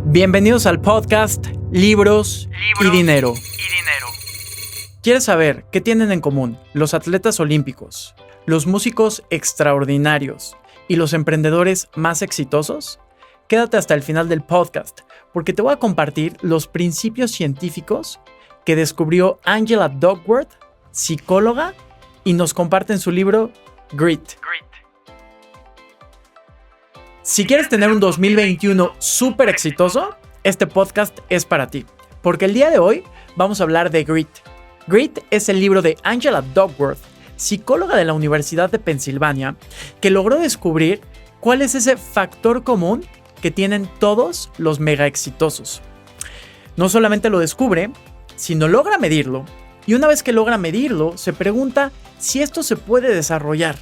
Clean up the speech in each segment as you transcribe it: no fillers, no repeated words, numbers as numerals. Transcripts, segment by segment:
Bienvenidos al podcast Libros y Dinero. ¿Quieres saber qué tienen en común los atletas olímpicos, los músicos extraordinarios y los emprendedores más exitosos? Quédate hasta el final del podcast, porque te voy a compartir los principios científicos que descubrió Angela Duckworth, psicóloga, y nos comparte en su libro Grit. Si quieres tener un 2021 súper exitoso, este podcast es para ti, porque el día de hoy vamos a hablar de Grit. Grit es el libro de Angela Duckworth, psicóloga de la Universidad de Pensilvania, que logró descubrir cuál es ese factor común que tienen todos los mega exitosos. No solamente lo descubre, sino logra medirlo, y una vez que logra medirlo, se pregunta si esto se puede desarrollar,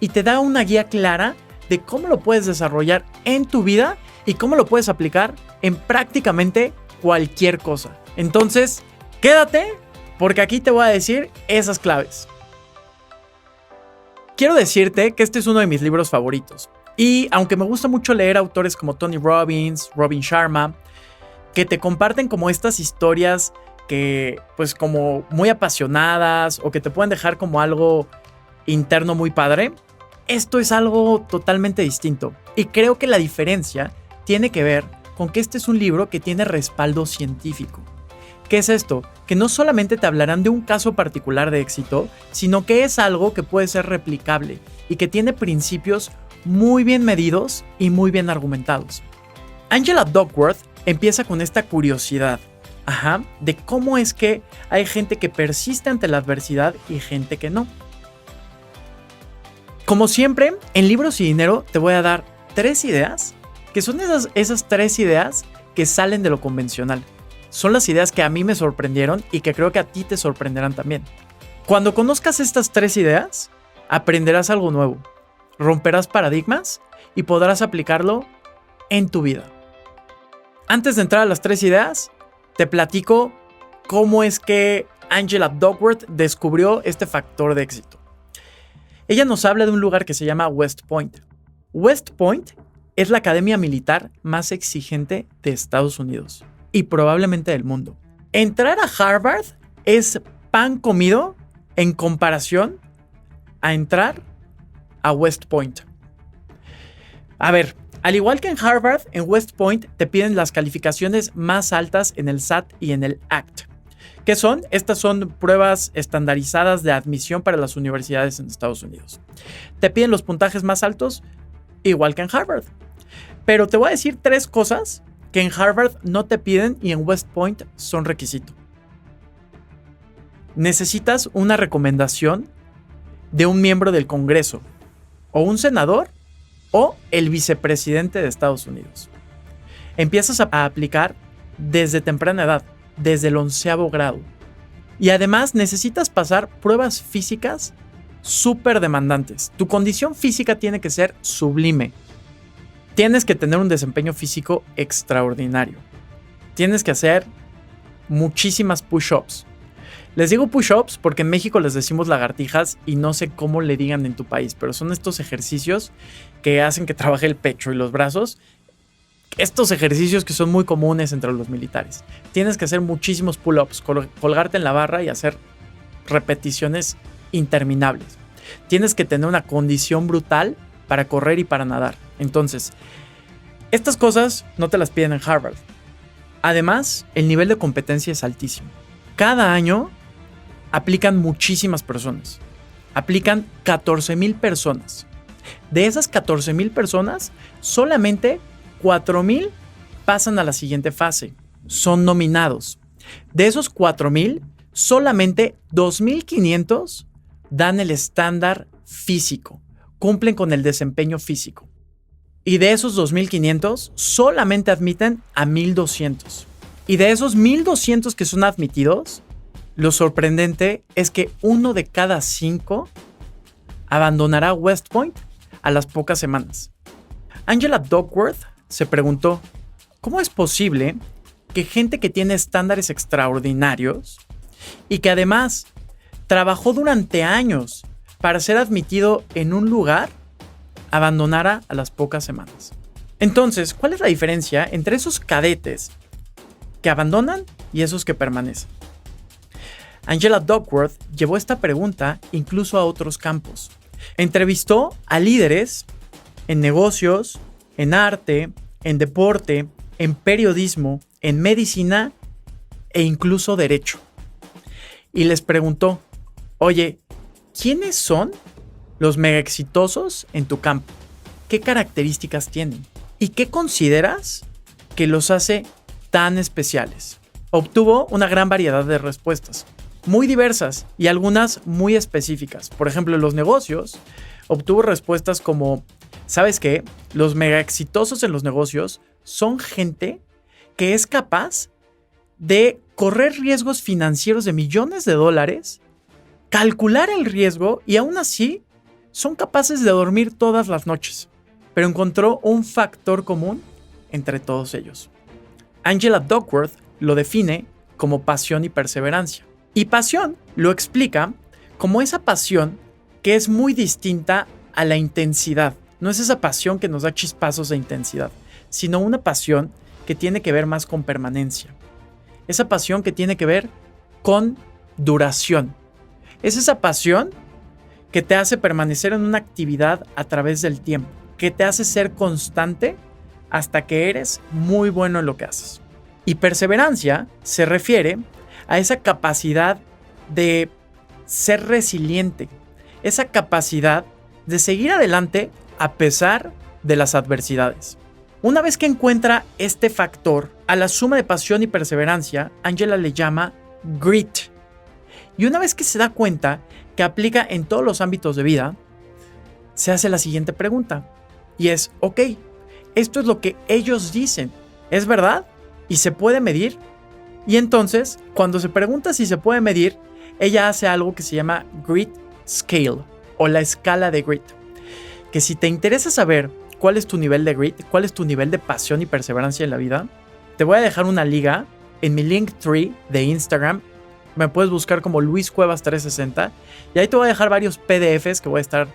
y te da una guía clara de cómo lo puedes desarrollar en tu vida y cómo lo puedes aplicar en prácticamente cualquier cosa. Entonces, quédate, porque aquí te voy a decir esas claves. Quiero decirte que este es uno de mis libros favoritos. Y aunque me gusta mucho leer autores como Tony Robbins, Robin Sharma, que te comparten como estas historias que, pues, como muy apasionadas o que te pueden dejar como algo interno muy padre, esto es algo totalmente distinto. Y creo que la diferencia tiene que ver con que este es un libro que tiene respaldo científico. ¿Qué es esto? Que no solamente te hablarán de un caso particular de éxito, sino que es algo que puede ser replicable y que tiene principios muy bien medidos y muy bien argumentados. Angela Duckworth empieza con esta curiosidad, de cómo es que hay gente que persiste ante la adversidad y gente que no. Como siempre, en Libros y Dinero te voy a dar 3 ideas, que son esas 3 ideas que salen de lo convencional. Son las ideas que a mí me sorprendieron y que creo que a ti te sorprenderán también. Cuando conozcas estas 3 ideas, aprenderás algo nuevo, romperás paradigmas y podrás aplicarlo en tu vida. Antes de entrar a las 3 ideas, te platico cómo es que Angela Duckworth descubrió este factor de éxito. Ella nos habla de un lugar que se llama West Point. West Point es la academia militar más exigente de Estados Unidos y probablemente del mundo. Entrar a Harvard es pan comido en comparación a entrar a West Point. A ver, al igual que en Harvard, en West Point te piden las calificaciones más altas en el SAT y en el ACT. ¿Qué son? Estas son pruebas estandarizadas de admisión para las universidades en Estados Unidos. Te piden los puntajes más altos, igual que en Harvard. Pero te voy a decir 3 cosas que en Harvard no te piden y en West Point son requisito. Necesitas una recomendación de un miembro del Congreso, o un senador, o el vicepresidente de Estados Unidos. Empiezas a aplicar desde temprana edad, desde el 11º grado. Y además necesitas pasar pruebas físicas súper demandantes. Tu condición física tiene que ser sublime. Tienes que tener un desempeño físico extraordinario. Tienes que hacer muchísimas push-ups. Les digo push-ups porque en México les decimos lagartijas y no sé cómo le digan en tu país, pero son estos ejercicios que hacen que trabaje el pecho y los brazos. Estos ejercicios que son muy comunes entre los militares. Tienes que hacer muchísimos pull-ups, colgarte en la barra y hacer repeticiones interminables. Tienes que tener una condición brutal para correr y para nadar. Entonces, estas cosas no te las piden en Harvard. Además, el nivel de competencia es altísimo. Cada año aplican muchísimas personas. Aplican 14,000 personas. De esas 14,000 personas, solamente 4,000 pasan a la siguiente fase. Son nominados. De esos 4,000, solamente 2,500 dan el estándar físico. Cumplen con el desempeño físico. Y de esos 2,500, solamente admiten a 1,200. Y de esos 1,200 que son admitidos, lo sorprendente es que 1 de cada 5 abandonará West Point a las pocas semanas. Angela Duckworth se preguntó, ¿cómo es posible que gente que tiene estándares extraordinarios y que además trabajó durante años para ser admitido en un lugar abandonara a las pocas semanas. Entonces, ¿cuál es la diferencia entre esos cadetes que abandonan y esos que permanecen? Angela Duckworth llevó esta pregunta incluso a otros campos. Entrevistó a líderes en negocios, en arte, en deporte, en periodismo, en medicina e incluso derecho. Y les preguntó, oye, ¿quiénes son los mega exitosos en tu campo? ¿Qué características tienen? ¿Y qué consideras que los hace tan especiales? Obtuvo una gran variedad de respuestas, muy diversas y algunas muy específicas. Por ejemplo, en los negocios, obtuvo respuestas como, ¿sabes qué? Los mega exitosos en los negocios son gente que es capaz de correr riesgos financieros de millones de dólares, calcular el riesgo y aún así son capaces de dormir todas las noches. Pero encontró un factor común entre todos ellos. Angela Duckworth lo define como pasión y perseverancia. Y pasión lo explica como esa pasión que es muy distinta a la intensidad. No es esa pasión que nos da chispazos de intensidad, sino una pasión que tiene que ver más con permanencia. Esa pasión que tiene que ver con duración. Es esa pasión que te hace permanecer en una actividad a través del tiempo, que te hace ser constante hasta que eres muy bueno en lo que haces. Y perseverancia se refiere a esa capacidad de ser resiliente, esa capacidad de seguir adelante a pesar de las adversidades. Una vez que encuentra este factor, a la suma de pasión y perseverancia, Angela le llama grit. Y una vez que se da cuenta que aplica en todos los ámbitos de vida, se hace la siguiente pregunta. Y es, ok, esto es lo que ellos dicen, ¿es verdad? ¿Y se puede medir? Y entonces, cuando se pregunta si se puede medir, ella hace algo que se llama Grit Scale o la escala de Grit. Que si te interesa saber cuál es tu nivel de Grit, cuál es tu nivel de pasión y perseverancia en la vida, te voy a dejar una liga en mi Linktree de Instagram. Me puedes buscar como Luis Cuevas 360 y ahí te voy a dejar varios PDFs que voy a estar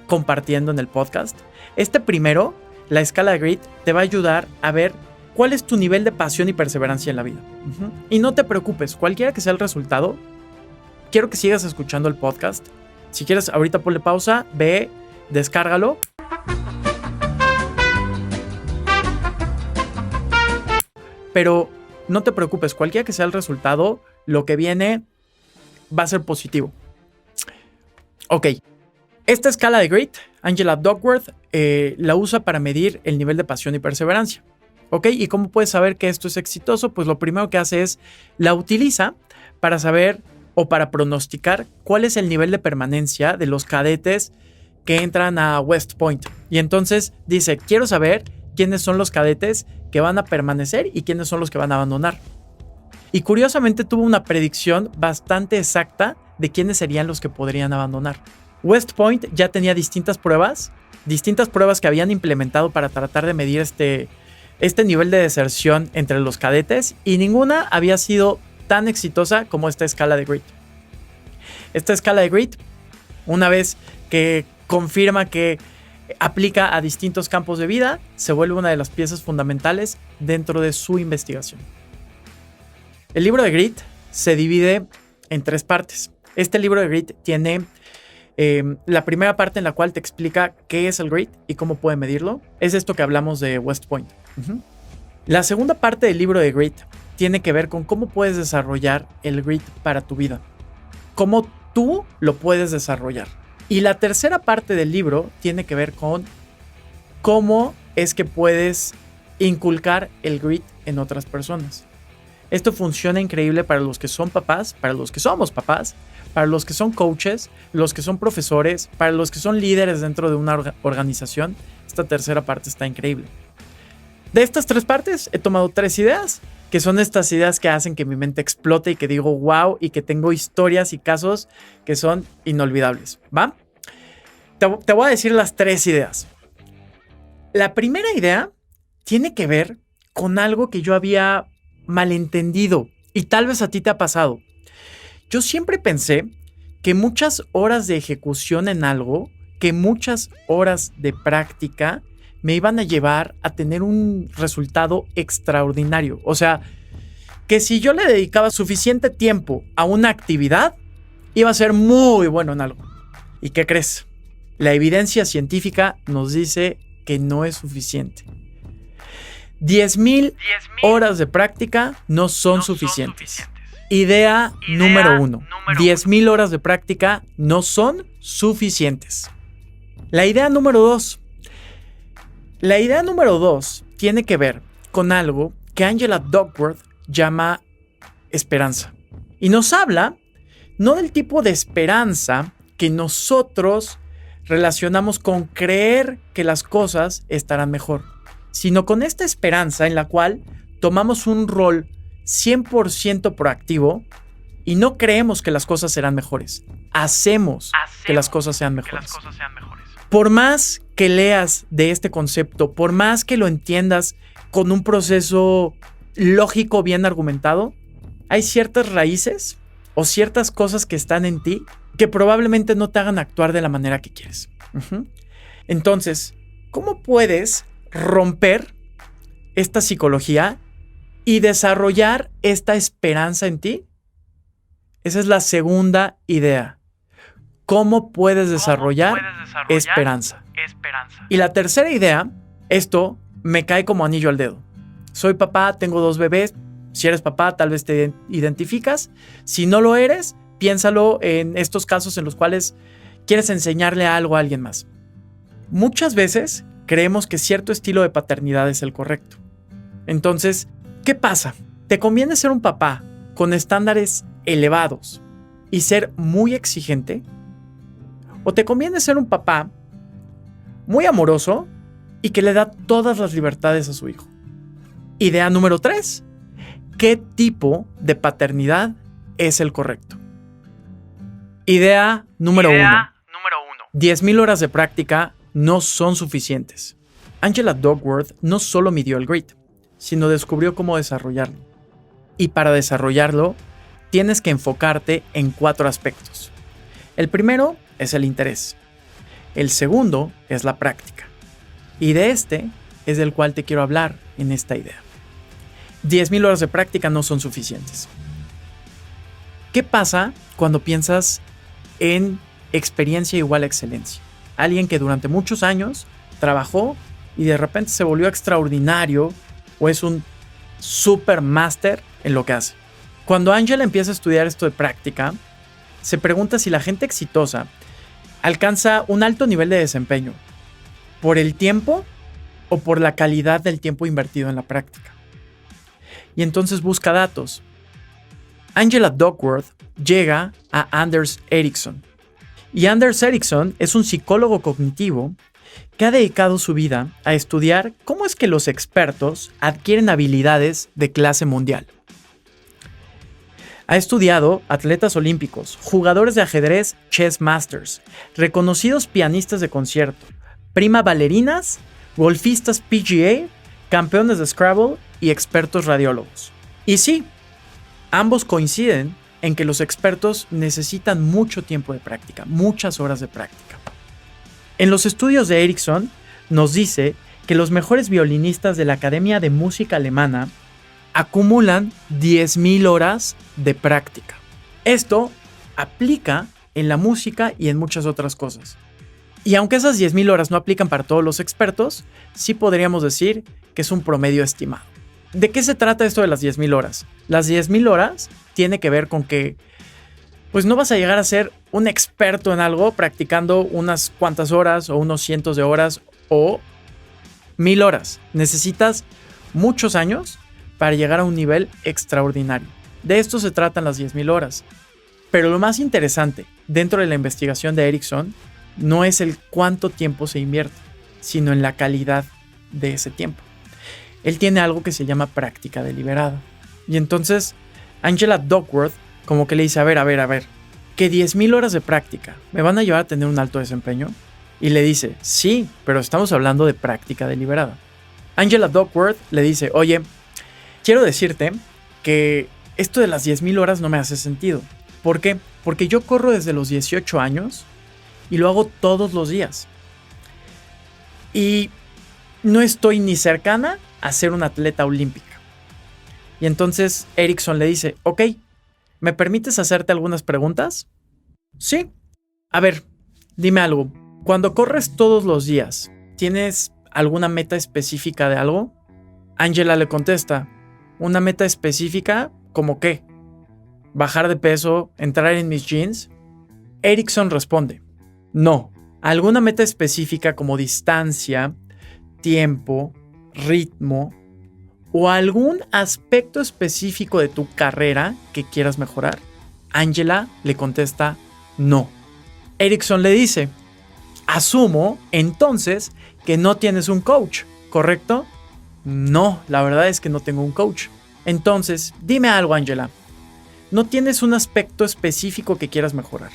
compartiendo en el podcast. Este primero, la escala de Grit, te va a ayudar a ver cuál es tu nivel de pasión y perseverancia en la vida. Y no te preocupes, cualquiera que sea el resultado, quiero que sigas escuchando el podcast. Si quieres, ahorita ponle pausa, ve, descárgalo. Pero no te preocupes, cualquiera que sea el resultado, lo que viene va a ser positivo. Ok, esta escala de Grit, Angela Duckworth la usa para medir el nivel de pasión y perseverancia. Ok, ¿y cómo puedes saber que esto es exitoso? Pues lo primero que hace es, la utiliza para saber o para pronosticar cuál es el nivel de permanencia de los cadetes que entran a West Point. Y entonces dice, quiero saber quiénes son los cadetes que van a permanecer y quiénes son los que van a abandonar. Y curiosamente tuvo una predicción bastante exacta de quiénes serían los que podrían abandonar. West Point ya tenía distintas pruebas que habían implementado para tratar de medir este nivel de deserción entre los cadetes y ninguna había sido tan exitosa como esta escala de Grit. Esta escala de Grit, una vez que confirma que aplica a distintos campos de vida, se vuelve una de las piezas fundamentales dentro de su investigación. El libro de Grit se divide en 3 partes. Este libro de Grit tiene la primera parte en la cual te explica qué es el Grit y cómo puede medirlo. Es esto que hablamos de West Point. La segunda parte del libro de Grit tiene que ver con cómo puedes desarrollar el Grit para tu vida. Cómo tú lo puedes desarrollar. Y la tercera parte del libro tiene que ver con cómo es que puedes inculcar el Grit en otras personas. Esto funciona increíble para los que son papás, para los que somos papás, para los que son coaches, los que son profesores, para los que son líderes dentro de una organización. Esta tercera parte está increíble. De estas 3 partes he tomado 3 ideas, que son estas ideas que hacen que mi mente explote y que digo wow y que tengo historias y casos que son inolvidables, ¿va? Te voy a decir las 3 ideas. La primera idea tiene que ver con algo que yo había malentendido y tal vez a ti te ha pasado. Yo siempre pensé que muchas horas de ejecución en algo que muchas horas de práctica me iban a llevar a tener un resultado extraordinario. O sea, que si yo le dedicaba suficiente tiempo a una actividad, iba a ser muy bueno en algo. ¿Y qué crees? La evidencia científica nos dice que no es suficiente. 10,000 horas de práctica no son suficientes. Idea número 1. 10,000 horas de práctica no son suficientes. La idea número 2. La idea número 2 tiene que ver con algo que Angela Duckworth llama esperanza. Y nos habla no del tipo de esperanza que nosotros relacionamos con creer que las cosas estarán mejor, sino con esta esperanza en la cual tomamos un rol 100% proactivo y no creemos que las cosas serán mejores. Hacemos que las cosas sean mejores. Por más que leas de este concepto, por más que lo entiendas con un proceso lógico bien argumentado, hay ciertas raíces o ciertas cosas que están en ti que probablemente no te hagan actuar de la manera que quieres. Entonces, ¿cómo puedes romper esta psicología y desarrollar esta esperanza en ti? Esa es la segunda idea. ¿Cómo puedes desarrollar esperanza? Y la tercera idea, esto me cae como anillo al dedo. Soy papá, tengo 2 bebés. Si eres papá, tal vez te identificas. Si no lo eres, piénsalo en estos casos en los cuales quieres enseñarle algo a alguien más. Muchas veces creemos que cierto estilo de paternidad es el correcto. Entonces, ¿qué pasa? ¿Te conviene ser un papá con estándares elevados y ser muy exigente? ¿O te conviene ser un papá muy amoroso y que le da todas las libertades a su hijo? Idea número 3. ¿Qué tipo de paternidad es el correcto? Idea número 1. 10,000 horas de práctica no son suficientes. Angela Duckworth no solo midió el grit, sino descubrió cómo desarrollarlo. Y para desarrollarlo, tienes que enfocarte en 4 aspectos. El primero es el interés. El segundo es la práctica. Y de este es del cual te quiero hablar en esta idea. 10,000 horas de práctica no son suficientes. ¿Qué pasa cuando piensas en experiencia igual a excelencia? Alguien que durante muchos años trabajó y de repente se volvió extraordinario o es un super máster en lo que hace. Cuando Angela empieza a estudiar esto de práctica, se pregunta si la gente exitosa alcanza un alto nivel de desempeño por el tiempo o por la calidad del tiempo invertido en la práctica. Y entonces busca datos. Angela Duckworth llega a Anders Ericsson. Y Anders Ericsson es un psicólogo cognitivo que ha dedicado su vida a estudiar cómo es que los expertos adquieren habilidades de clase mundial. Ha estudiado atletas olímpicos, jugadores de ajedrez chess masters, reconocidos pianistas de concierto, prima bailarinas, golfistas PGA, campeones de Scrabble y expertos radiólogos. Y sí, ambos coinciden en que los expertos necesitan mucho tiempo de práctica, muchas horas de práctica. En los estudios de Ericsson nos dice que los mejores violinistas de la Academia de Música Alemana acumulan 10,000 horas de práctica. Esto aplica en la música y en muchas otras cosas. Y aunque esas 10,000 horas no aplican para todos los expertos, sí podríamos decir que es un promedio estimado. ¿De qué se trata esto de las 10,000 horas? Las 10,000 horas tiene que ver con que pues no vas a llegar a ser un experto en algo practicando unas cuantas horas o unos cientos de horas o 1,000 horas. Necesitas muchos años para llegar a un nivel extraordinario. De esto se tratan las 10,000 horas. Pero lo más interesante dentro de la investigación de Ericsson no es el cuánto tiempo se invierte, sino en la calidad de ese tiempo. Él tiene algo que se llama práctica deliberada. Y entonces Angela Duckworth como que le dice, a ver, que 10,000 horas de práctica me van a llevar a tener un alto desempeño. Y le dice, sí, pero estamos hablando de práctica deliberada. Angela Duckworth le dice, oye, quiero decirte que esto de las 10,000 horas no me hace sentido. ¿Por qué? Porque yo corro desde los 18 años y lo hago todos los días. Y no estoy ni cercana a ser una atleta olímpica. Y entonces Erickson le dice, ok, ¿me permites hacerte algunas preguntas? Sí. A ver, dime algo. Cuando corres todos los días, ¿tienes alguna meta específica de algo? Angela le contesta, ¿una meta específica? ¿Cómo qué? ¿Bajar de peso? ¿Entrar en mis jeans? Erickson responde, no. ¿Alguna meta específica como distancia, tiempo, ritmo o algún aspecto específico de tu carrera que quieras mejorar? Angela le contesta, no. Erickson le dice, asumo entonces que no tienes un coach, ¿correcto? No, la verdad es que no tengo un coach. Entonces, dime algo, Angela. No tienes un aspecto específico que quieras mejorar.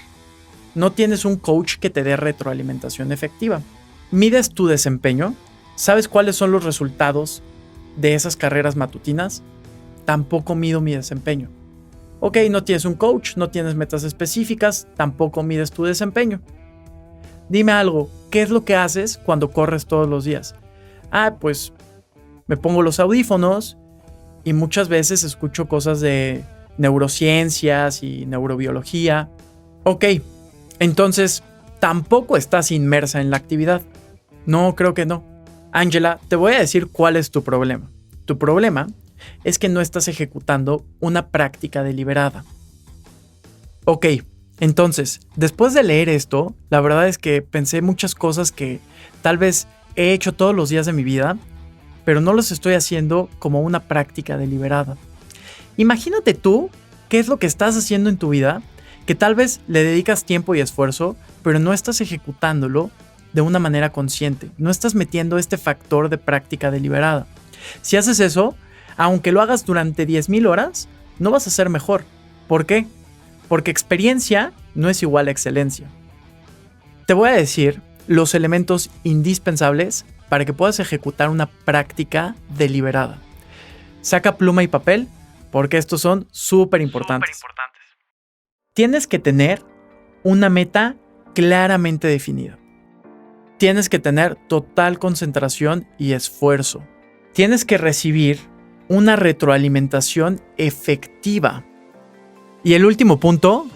No tienes un coach que te dé retroalimentación efectiva. ¿Mides tu desempeño? ¿Sabes cuáles son los resultados de esas carreras matutinas? Tampoco mido mi desempeño. Ok, no tienes un coach, no tienes metas específicas, tampoco mides tu desempeño. Dime algo, ¿qué es lo que haces cuando corres todos los días? Pues me pongo los audífonos y muchas veces escucho cosas de neurociencias y neurobiología. Ok, entonces tampoco estás inmersa en la actividad. No, creo que no. Angela, te voy a decir cuál es tu problema. Tu problema es que no estás ejecutando una práctica deliberada. Ok, entonces, después de leer esto, la verdad es que pensé muchas cosas que tal vez he hecho todos los días de mi vida, pero no los estoy haciendo como una práctica deliberada. Imagínate tú qué es lo que estás haciendo en tu vida, que tal vez le dedicas tiempo y esfuerzo, pero no estás ejecutándolo de una manera consciente. No estás metiendo este factor de práctica deliberada. Si haces eso, aunque lo hagas durante 10,000 horas, no vas a ser mejor. ¿Por qué? Porque experiencia no es igual a excelencia. Te voy a decir los elementos indispensables para que puedas ejecutar una práctica deliberada. Saca pluma y papel, porque estos son súper importantes. Tienes que tener una meta claramente definida. Tienes que tener total concentración y esfuerzo. Tienes que recibir una retroalimentación efectiva. Y el último punto,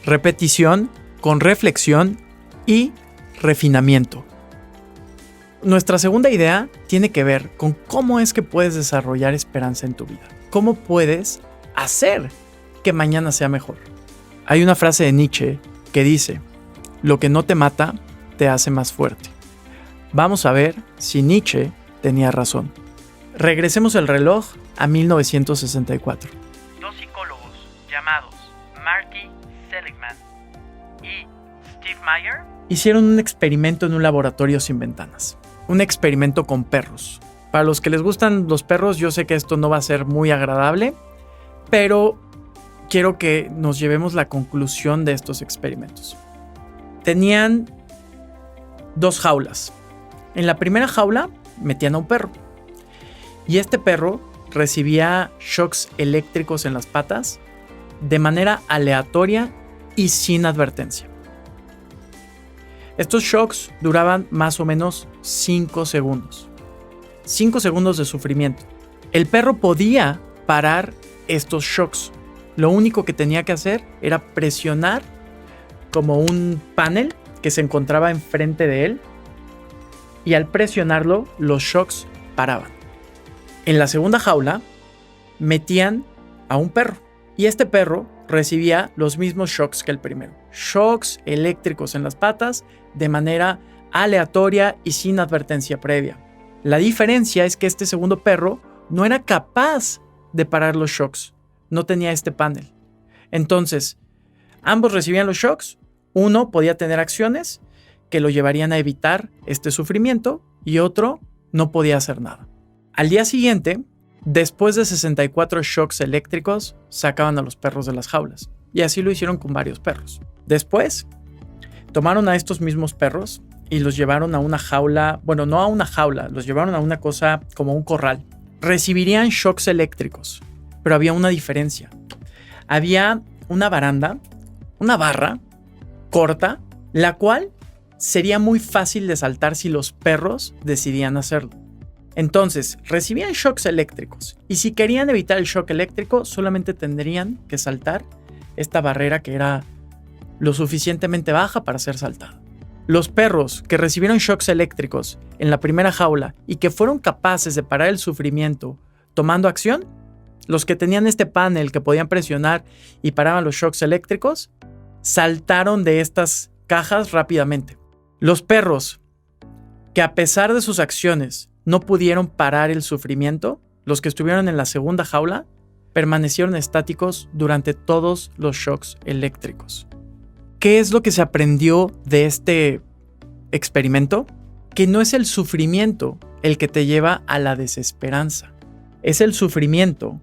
repetición con reflexión y refinamiento. Nuestra segunda idea tiene que ver con cómo es que puedes desarrollar esperanza en tu vida. ¿Cómo puedes hacer que mañana sea mejor? Hay una frase de Nietzsche que dice, lo que no te mata te hace más fuerte. Vamos a ver si Nietzsche tenía razón. Regresemos el reloj a 1964. Dos psicólogos llamados Marty Seligman y Steve Meyer hicieron un experimento en un laboratorio sin ventanas. Un experimento con perros. Para los que les gustan los perros, yo sé que esto no va a ser muy agradable, pero quiero que nos llevemos la conclusión de estos experimentos. Tenían 2 jaulas. En la primera jaula metían a un perro. Y este perro recibía shocks eléctricos en las patas de manera aleatoria y sin advertencia. Estos shocks duraban más o menos 5 segundos. 5 segundos de sufrimiento. El perro podía parar estos shocks. Lo único que tenía que hacer era presionar como un panel que se encontraba enfrente de él, y al presionarlo, los shocks paraban. En la segunda jaula metían a un perro, y este perro recibía los mismos shocks que el primero. Shocks eléctricos en las patas de manera aleatoria y sin advertencia previa. La diferencia es que este segundo perro no era capaz de parar los shocks. No tenía este panel. Entonces, ambos recibían los shocks. Uno podía tener acciones que lo llevarían a evitar este sufrimiento y otro no podía hacer nada. Al día siguiente, después de 64 shocks eléctricos, sacaban a los perros de las jaulas. Y así lo hicieron con varios perros. Después, tomaron a estos mismos perros y los llevaron a una jaula, bueno, no a una jaula, los llevaron a una cosa como un corral. Recibirían shocks eléctricos, pero había una diferencia. Había una baranda, una barra corta la cual sería muy fácil de saltar si los perros decidían hacerlo. Entonces, recibían shocks eléctricos y si querían evitar el shock eléctrico, solamente tendrían que saltar esta barrera que era lo suficientemente baja para ser saltada. Los perros que recibieron shocks eléctricos en la primera jaula y que fueron capaces de parar el sufrimiento tomando acción, los que tenían este panel que podían presionar y paraban los shocks eléctricos, saltaron de estas cajas rápidamente. Los perros que a pesar de sus acciones no pudieron parar el sufrimiento, los que estuvieron en la segunda jaula, permanecieron estáticos durante todos los shocks eléctricos. ¿Qué es lo que se aprendió de este experimento? Que no es el sufrimiento el que te lleva a la desesperanza. Es el sufrimiento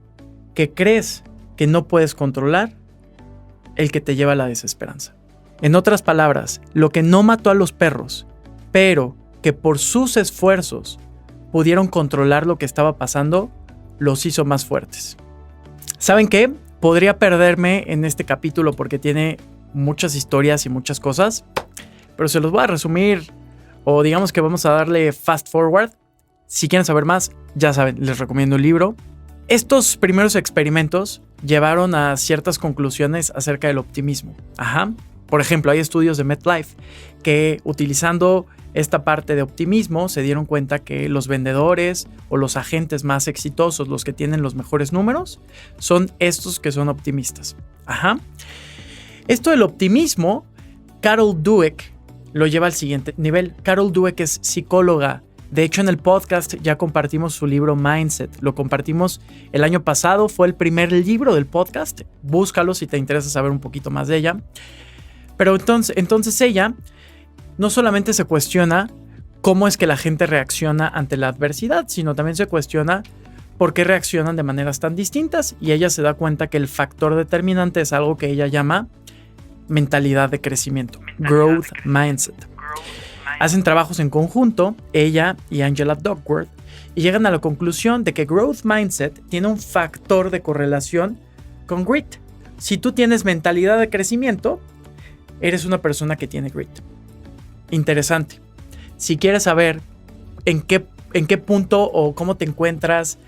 que crees que no puedes controlar el que te lleva a la desesperanza. En otras palabras, lo que no mató a los perros, pero que por sus esfuerzos pudieron controlar lo que estaba pasando, los hizo más fuertes. ¿Saben qué? Podría perderme en este capítulo porque tiene muchas historias y muchas cosas, pero se los voy a resumir, o digamos que vamos a darle fast forward. Si quieren saber más, ya saben, les recomiendo el libro. Estos primeros experimentos llevaron a ciertas conclusiones acerca del optimismo. Por ejemplo, hay estudios de MetLife que utilizando esta parte de optimismo se dieron cuenta que los vendedores o los agentes más exitosos, los que tienen los mejores números, son estos que son optimistas. Esto del optimismo, Carol Dweck lo lleva al siguiente nivel. Carol Dweck es psicóloga. De hecho, en el podcast ya compartimos su libro Mindset. Lo compartimos el año pasado. Fue el primer libro del podcast. Búscalo si te interesa saber un poquito más de ella. Pero entonces ella no solamente se cuestiona cómo es que la gente reacciona ante la adversidad, sino también se cuestiona por qué reaccionan de maneras tan distintas. Y ella se da cuenta que el factor determinante es algo que ella llama mentalidad de crecimiento. Growth Mindset. Hacen trabajos en conjunto, ella y Angela Duckworth, y llegan a la conclusión de que Growth Mindset tiene un factor de correlación con grit. Si tú tienes mentalidad de crecimiento, eres una persona que tiene grit. Interesante. Si quieres saber en qué punto o cómo te encuentras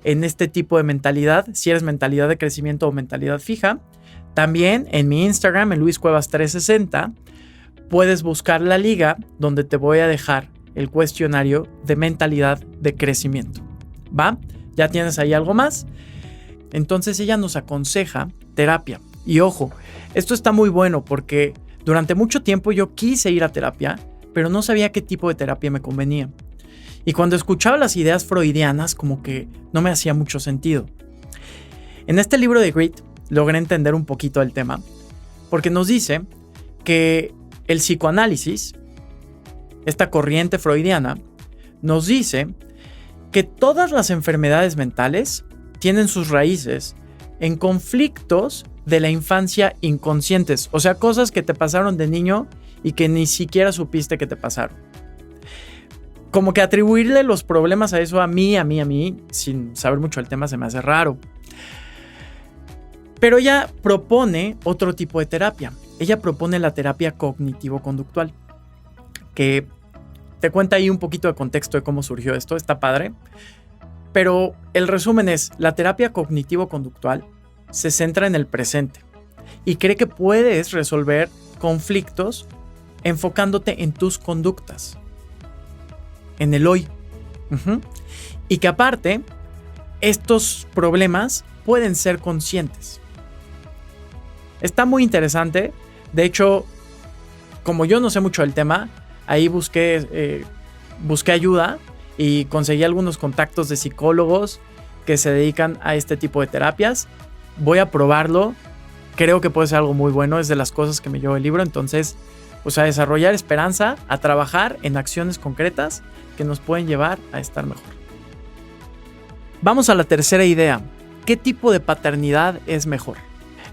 en este tipo de mentalidad, si eres mentalidad de crecimiento o mentalidad fija, también en mi Instagram, en LuisCuevas360, puedes buscar la liga donde te voy a dejar el cuestionario de mentalidad de crecimiento. ¿Va? Ya tienes ahí algo más. Entonces ella nos aconseja terapia. Y ojo, esto está muy bueno porque durante mucho tiempo yo quise ir a terapia, pero no sabía qué tipo de terapia me convenía. Y cuando escuchaba las ideas freudianas, como que no me hacía mucho sentido. En este libro de Grit logré entender un poquito el tema, porque nos dice que el psicoanálisis, esta corriente freudiana, nos dice que todas las enfermedades mentales tienen sus raíces en conflictos de la infancia inconscientes, o sea, cosas que te pasaron de niño y que ni siquiera supiste que te pasaron. Como que atribuirle los problemas a eso a mí, sin saber mucho del tema, se me hace raro. Pero ella propone otro tipo de terapia. Ella propone la terapia cognitivo-conductual, que te cuenta ahí un poquito de contexto de cómo surgió esto, está padre. Pero el resumen es, la terapia cognitivo-conductual se centra en el presente y cree que puedes resolver conflictos enfocándote en tus conductas, en el hoy. Y que aparte, estos problemas pueden ser conscientes. Está muy interesante. De hecho, como yo no sé mucho del tema, ahí busqué ayuda y conseguí algunos contactos de psicólogos que se dedican a este tipo de terapias. Voy a probarlo. Creo que puede ser algo muy bueno. Es de las cosas que me llevó el libro. Entonces, a desarrollar esperanza, a trabajar en acciones concretas que nos pueden llevar a estar mejor. Vamos a la tercera idea. ¿Qué tipo de paternidad es mejor?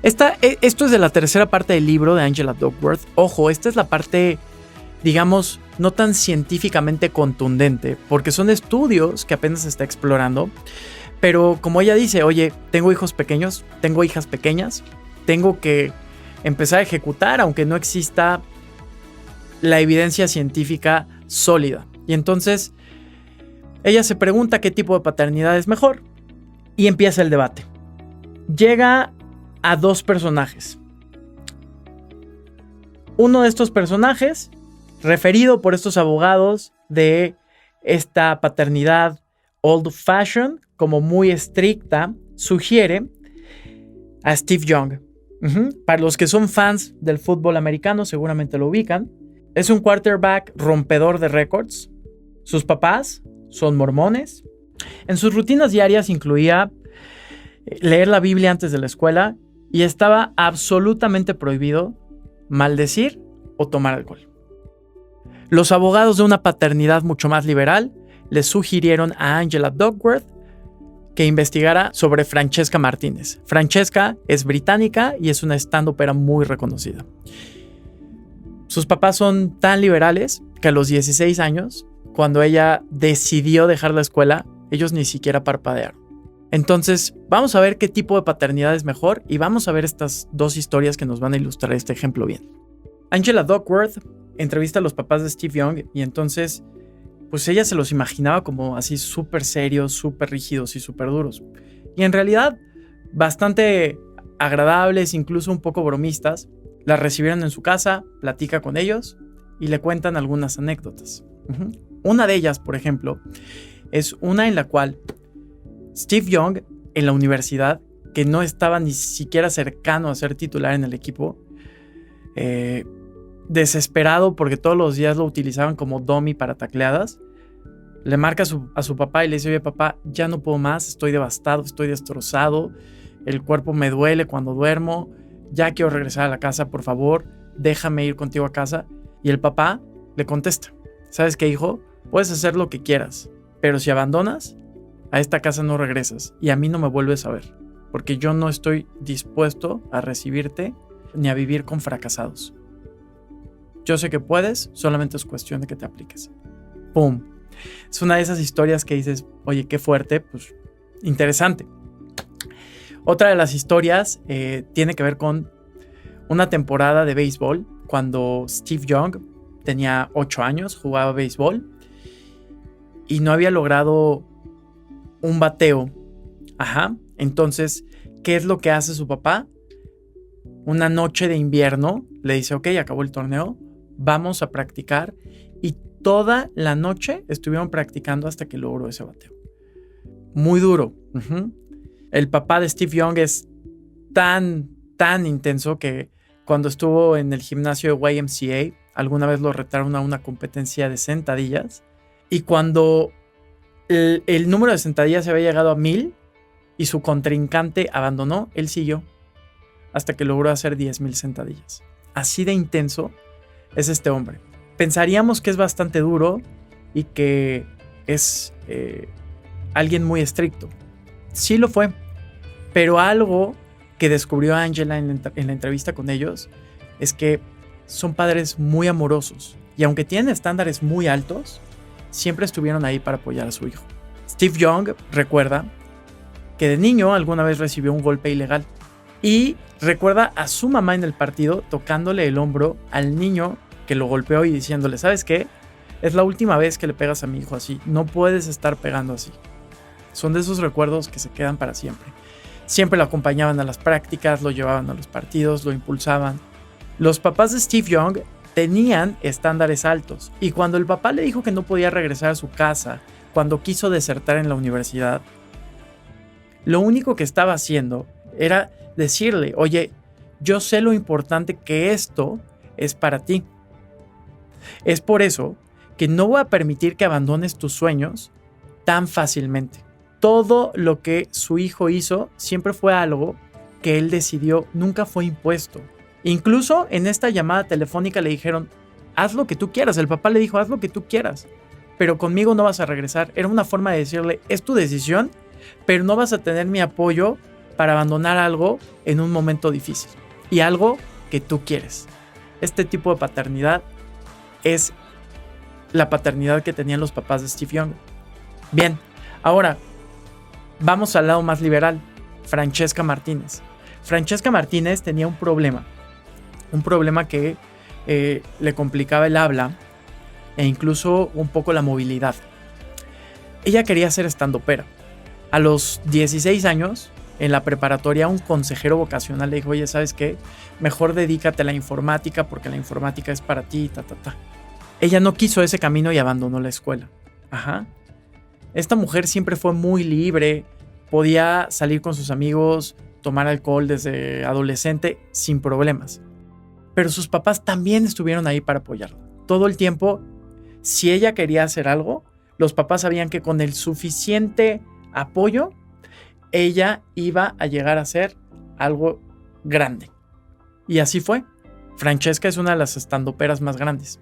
Esto es de la tercera parte del libro de Angela Duckworth. Ojo, esta es la parte, digamos, no tan científicamente contundente, porque son estudios que apenas se está explorando. Pero como ella dice, oye, tengo hijos pequeños, tengo hijas pequeñas, tengo que empezar a ejecutar, aunque no exista la evidencia científica sólida. Y entonces ella se pregunta qué tipo de paternidad es mejor y empieza el debate. Llega a 2 personajes. Uno de estos personajes, referido por estos abogados de esta paternidad old fashioned, como muy estricta, sugiere a Steve Young. Para los que son fans del fútbol americano, seguramente lo ubican. Es un quarterback rompedor de récords. Sus papás son mormones. En sus rutinas diarias incluía leer la Biblia antes de la escuela y estaba absolutamente prohibido maldecir o tomar alcohol. Los abogados de una paternidad mucho más liberal le sugirieron a Angela Duckworth que investigara sobre Francesca Martínez. Francesca es británica y es una stand-upera muy reconocida. Sus papás son tan liberales que a los 16 años, cuando ella decidió dejar la escuela, ellos ni siquiera parpadearon. Entonces, vamos a ver qué tipo de paternidad es mejor y vamos a ver estas 2 historias que nos van a ilustrar este ejemplo bien. Angela Duckworth entrevista a los papás de Steve Young y entonces pues ella se los imaginaba como así súper serios, súper rígidos y súper duros. Y en realidad bastante agradables, incluso un poco bromistas. La recibieron en su casa, platica con ellos y le cuentan algunas anécdotas. Una de ellas, por ejemplo, es una en la cual Steve Young en la universidad, que no estaba ni siquiera cercano a ser titular en el equipo, desesperado porque todos los días lo utilizaban como dummy para tacleadas, le marca a su papá y le dice: oye papá, ya no puedo más, estoy devastado, estoy destrozado, el cuerpo me duele cuando duermo, ya quiero regresar a la casa, por favor, déjame ir contigo a casa. Y el papá le contesta: ¿sabes qué, hijo? Puedes hacer lo que quieras, pero si abandonas, a esta casa no regresas y a mí no me vuelves a ver, porque yo no estoy dispuesto a recibirte ni a vivir con fracasados. Yo sé que puedes, solamente es cuestión de que te apliques. ¡Pum! Es una de esas historias que dices: oye, qué fuerte, pues interesante. Otra de las historias tiene que ver con una temporada de béisbol cuando Steve Young tenía 8 años, jugaba béisbol y no había logrado un bateo. Entonces, ¿qué es lo que hace su papá? Una noche de invierno le dice: ok, acabó el torneo, vamos a practicar. Y toda la noche estuvieron practicando hasta que logró ese bateo. Muy duro. El papá de Steve Young es tan intenso que cuando estuvo en el gimnasio de YMCA, alguna vez lo retaron a una competencia de sentadillas. Y cuando el número de sentadillas se había llegado a 1000 y su contrincante abandonó, él siguió hasta que logró hacer 10,000 sentadillas. Así de intenso es este hombre. Pensaríamos que es bastante duro y que es alguien muy estricto. Sí lo fue, pero algo que descubrió Angela en la entrevista con ellos es que son padres muy amorosos y aunque tienen estándares muy altos, siempre estuvieron ahí para apoyar a su hijo. Steve Young recuerda que de niño alguna vez recibió un golpe ilegal y recuerda a su mamá en el partido tocándole el hombro al niño que lo golpeó y diciéndole: ¿sabes qué? Es la última vez que le pegas a mi hijo así, no puedes estar pegando así. Son de esos recuerdos que se quedan para siempre. Siempre lo acompañaban a las prácticas, lo llevaban a los partidos, lo impulsaban. Los papás de Steve Young tenían estándares altos y cuando el papá le dijo que no podía regresar a su casa, cuando quiso desertar en la universidad, lo único que estaba haciendo era decirle: oye, yo sé lo importante que esto es para ti. Es por eso que no voy a permitir que abandones tus sueños tan fácilmente. Todo lo que su hijo hizo siempre fue algo que él decidió, nunca fue impuesto. Incluso en esta llamada telefónica le dijeron: haz lo que tú quieras. El papá le dijo: haz lo que tú quieras, pero conmigo no vas a regresar. Era una forma de decirle: es tu decisión, pero no vas a tener mi apoyo para abandonar algo en un momento difícil y algo que tú quieres. Este tipo de paternidad es la paternidad que tenían los papás de Steve Young. Bien, ahora vamos al lado más liberal. Francesca Martínez. Francesca Martínez tenía un problema que le complicaba el habla e incluso un poco la movilidad. Ella quería ser estandopera. A los 16 años, en la preparatoria, un consejero vocacional le dijo, oye, ¿sabes qué? Mejor dedícate a la informática porque la informática es para ti, Ella no quiso ese camino y abandonó la escuela. Esta mujer siempre fue muy libre, podía salir con sus amigos, tomar alcohol desde adolescente sin problemas. Pero sus papás también estuvieron ahí para apoyarla. Todo el tiempo, si ella quería hacer algo, los papás sabían que con el suficiente apoyo, ella iba a llegar a ser algo grande. Y así fue. Francesca es una de las estandoperas más grandes.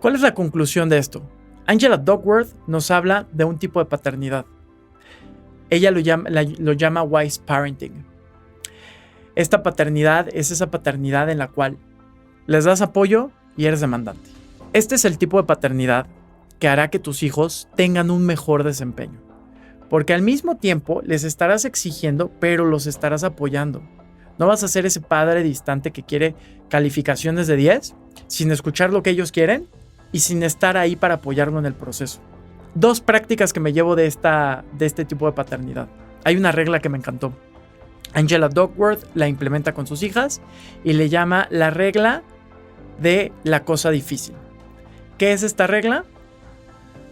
¿Cuál es la conclusión de esto? Angela Duckworth nos habla de un tipo de paternidad. Ella lo llama wise parenting. Esta paternidad es esa paternidad en la cual les das apoyo y eres demandante. Este es el tipo de paternidad que hará que tus hijos tengan un mejor desempeño. Porque al mismo tiempo les estarás exigiendo, pero los estarás apoyando. No vas a ser ese padre distante que quiere calificaciones de 10 sin escuchar lo que ellos quieren y sin estar ahí para apoyarlo en el proceso. 2 prácticas que me llevo de este tipo de paternidad. Hay una regla que me encantó. Angela Duckworth la implementa con sus hijas y le llama la regla de la cosa difícil. ¿Qué es esta regla?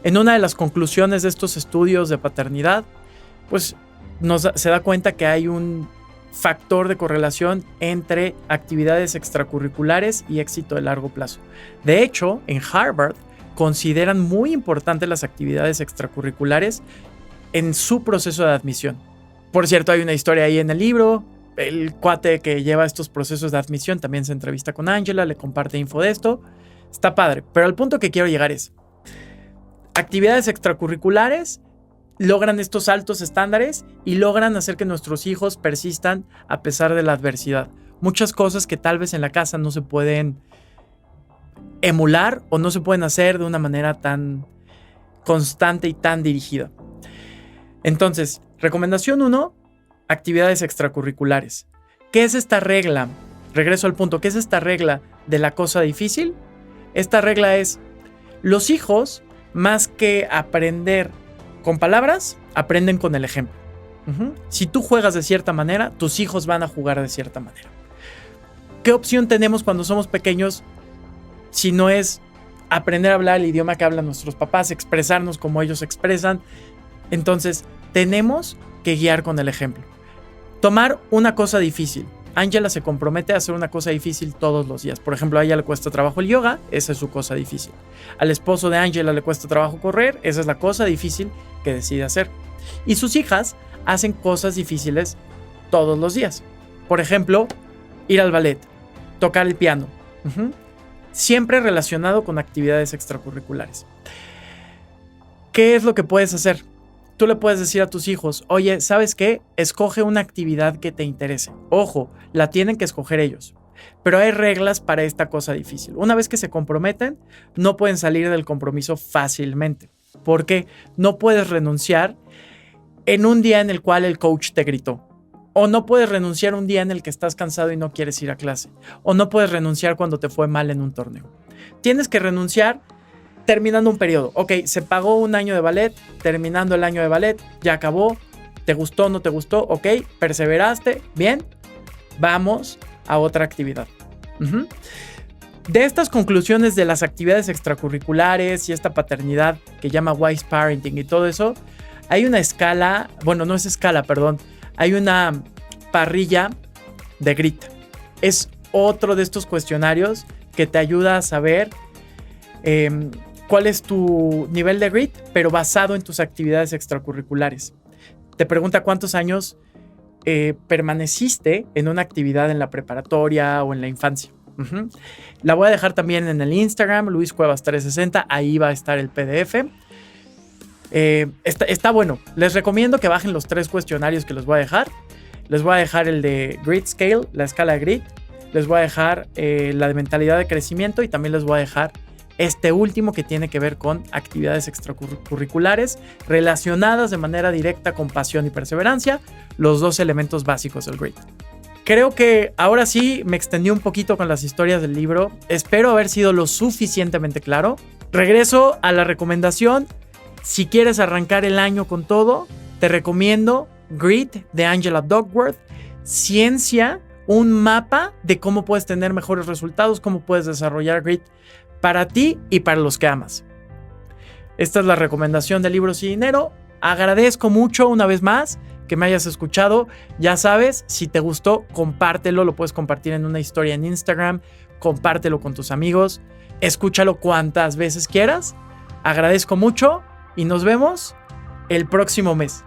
En una de las conclusiones de estos estudios de paternidad, pues se da cuenta que hay un factor de correlación entre actividades extracurriculares y éxito de largo plazo. De hecho, en Harvard consideran muy importantes las actividades extracurriculares en su proceso de admisión. Por cierto, hay una historia ahí en el libro. El cuate que lleva estos procesos de admisión también se entrevista con Angela, le comparte info de esto. Está padre, pero al punto que quiero llegar es: actividades extracurriculares logran estos altos estándares y logran hacer que nuestros hijos persistan a pesar de la adversidad. Muchas cosas que tal vez en la casa no se pueden emular o no se pueden hacer de una manera tan constante y tan dirigida. Entonces, recomendación 1, actividades extracurriculares. ¿Qué es esta regla? Regreso al punto. ¿Qué es esta regla de la cosa difícil? Esta regla es: los hijos, más que aprender con palabras, aprenden con el ejemplo. Si tú juegas de cierta manera, tus hijos van a jugar de cierta manera. ¿Qué opción tenemos cuando somos pequeños si no es aprender a hablar el idioma que hablan nuestros papás, expresarnos como ellos expresan? Entonces, tenemos que guiar con el ejemplo. Tomar una cosa difícil. Angela se compromete a hacer una cosa difícil todos los días. Por ejemplo, a ella le cuesta trabajo el yoga, esa es su cosa difícil. Al esposo de Angela le cuesta trabajo correr, esa es la cosa difícil que decide hacer. Y sus hijas hacen cosas difíciles todos los días. Por ejemplo, ir al ballet, tocar el piano. Siempre relacionado con actividades extracurriculares. ¿Qué es lo que puedes hacer? Tú le puedes decir a tus hijos: oye, ¿sabes qué? Escoge una actividad que te interese. Ojo, la tienen que escoger ellos. Pero hay reglas para esta cosa difícil. Una vez que se comprometen, no pueden salir del compromiso fácilmente. ¿Por qué? No puedes renunciar en un día en el cual el coach te gritó. O no puedes renunciar un día en el que estás cansado y no quieres ir a clase. O no puedes renunciar cuando te fue mal en un torneo. Tienes que renunciar terminando un periodo. Ok, se pagó un año de ballet, terminando el año de ballet, ya acabó. ¿Te gustó o no te gustó? Ok, perseveraste, bien. Vamos a otra actividad. De estas conclusiones de las actividades extracurriculares y esta paternidad que llama wise parenting y todo eso, hay una escala, bueno, no es escala, perdón, hay una parrilla de grit. Es otro de estos cuestionarios que te ayuda a saber cuál es tu nivel de grit, pero basado en tus actividades extracurriculares. Te pregunta cuántos años permaneciste en una actividad en la preparatoria o en la infancia. La voy a dejar también en el Instagram, Luis Cuevas 360, ahí va a estar el PDF. Está bueno. Les recomiendo que bajen los 3 cuestionarios que les voy a dejar. Les voy a dejar el de Grit Scale, la escala de Grit. Les voy a dejar la de mentalidad de crecimiento y también les voy a dejar este último que tiene que ver con actividades extracurriculares relacionadas de manera directa con pasión y perseverancia, los 2 elementos básicos del Grit. Creo que ahora sí me extendí un poquito con las historias del libro. Espero haber sido lo suficientemente claro. Regreso a la recomendación. Si quieres arrancar el año con todo, te recomiendo Grit de Angela Duckworth. Ciencia, un mapa de cómo puedes tener mejores resultados, cómo puedes desarrollar Grit para ti y para los que amas. Esta es la recomendación de Libros y Dinero. Agradezco mucho una vez más que me hayas escuchado. Ya sabes, si te gustó, compártelo. Lo puedes compartir en una historia en Instagram. Compártelo con tus amigos. Escúchalo cuantas veces quieras. Agradezco mucho y nos vemos el próximo mes.